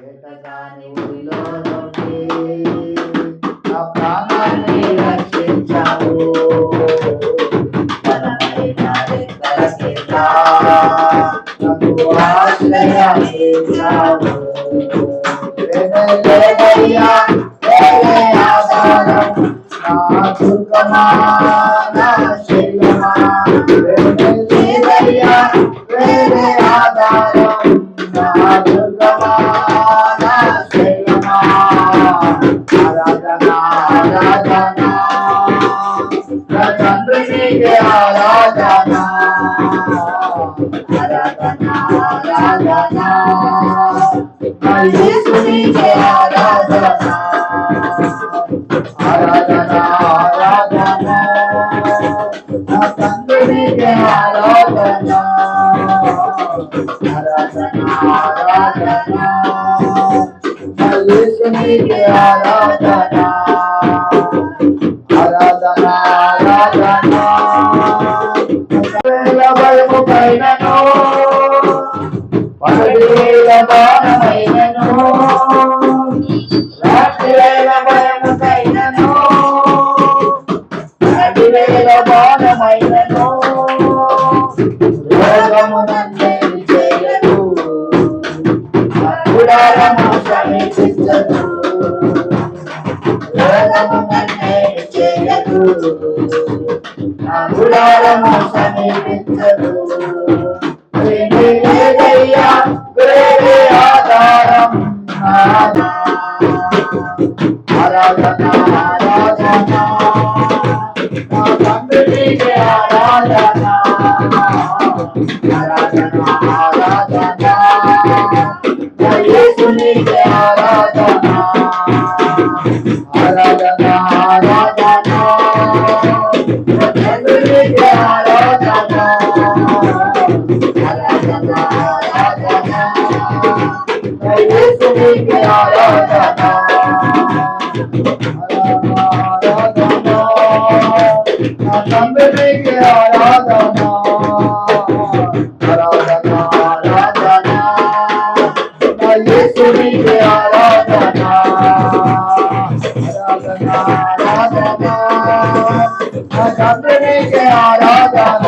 ఏటగాని ఊరిలో నుండి నా ప్రాణాన్ని రక్షించావు. బలమైన రెక్కల కింద నాకు ఆశ్రయాన్ని ఇచ్చావు. లేదయ్యా వేరే ఆధారం, నా దుర్గమా నా శైలమా. లేదయ్యా వేరే ఆధారం, నా దుర్గమా నా శైలమా. ఆరాధన ఆరాధన నా తండ్రి నీకే ఆరాధన. ఆరాధన ఆరాధన నా యేసు నీకే ఆరాధన. ఆరాధన ఆరాధన నా తండ్రి నీకే ఆరాధన. ఆరాధన ఆరాధన నా యేసు నీకే ఆరాధన. ఆరాధన ఆరాధన భయము పైనను పగటివేళ బాణమైనను, రాత్రివేళ భయము పైనను పగటివేళ బాణమైనను, రోగము నన్నేమి చేయదు, గుడారము సమీపించదు. రోగము నన్నేమి చేయదు, నా గుడారము సమీపించదు. లేదయ్యా వేరే ఆధారం, ఆరాధన ఆరాధన నా తండ్రి నీకే ఆరాధన. ఆరాధన ఆరాధన నా యేసు నీకే ఆరాధన. ఆరాధన ఆరాధన నా తండ్రి నీకే ఆరాధన. ఆరాధన ఆరాధన నా యేసు నీకే ఆరాధన. ఆరాధన నా తండ్రి నీకే ఆరాధన. ఆరాధన ఆరాధన నా యేసు నీకే ఆరాధన. ఆరాధన ఆరాధన నా తండ్రి నీకే ఆరాధన.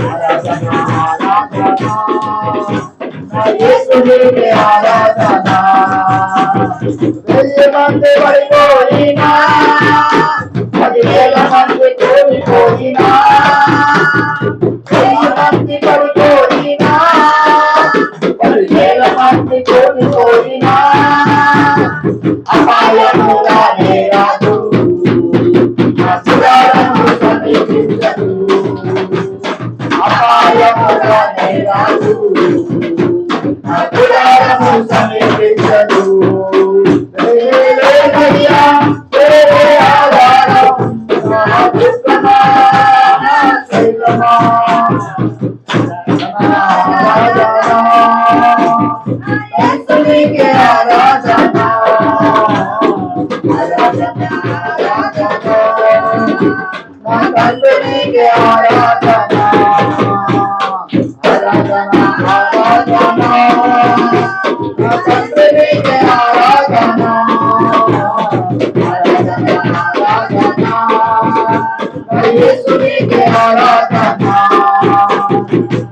ఆరాధన ఆరాధన నా యేసు నీకే ఆరాధన. 1000 మంది పడిపోయినా, 10,000 మంది కూలిపోయినా, 1000 మంది పడిపోయినా, 10,000 మంది కూలిపోయినా, అపాయము రానే రాదు, నా గుడారము సమీపించదు. అపాయము రానే రాదు, నా గుడారము సమీపించదు. లేదయ్యా వేరే ఆధారం, నా దుర్గమా నా శైలమా. ఆరాధన యేసు నీకే ఆరాధన. ఆరాధన ఆరాధన నా తండ్రి నీకే ఆరాధన. ఆరాధన ఆరాధన నా తండ్రి నీకే ఆరాధన. ఆరాధన ఆరాధన నా యేసు నీకే ఆరాధన.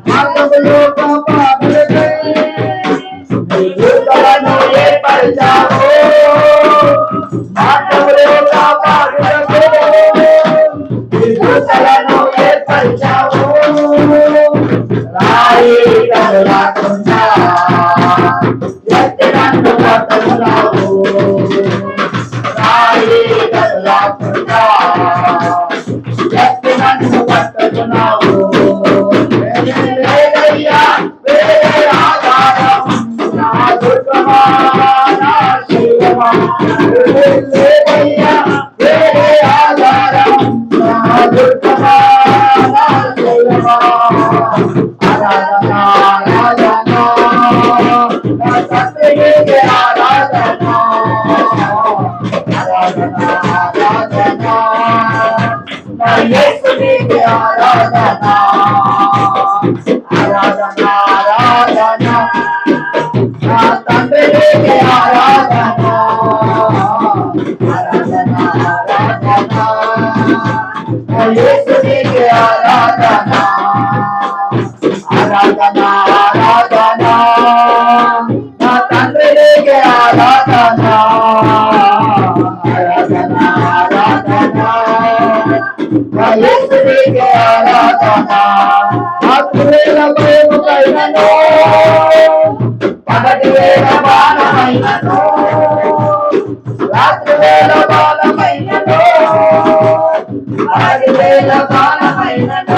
మార్గములో పాపులకై నీ దూతలను ఏర్పరిచావు. మార్గములో పాపులకై నీ దూతలను ఏర్పరిచావు. రాయి కదలకుండా ఎత్తి నన్ను పట్టుకున్నావు. రాయి కదలకుండా ఎత్తి నన్ను పట్టుకున్నావు. లేదయ్యా వేరే ఆధారం, నా దుర్గమా నా శైలమా. లేదయ్యా వేరే ఆధారం, నా దుర్గమా నా శైలమా. ఆరాధన ఆరాధన నా తండ్రి నీకే ఆరాధన. ఆరాధన ఆరాధన నా యేసు నీకే ఆరాధన. ఆరాధన ఆరాధన ఆరాధన ఆరాధన యేసునికే ఆరాధన రాత్రివేళ భయముకైనను పగటి వేళ బాణమైనను రాత్రివేళ బాణమైనను పగటి వేళ బాణమైనను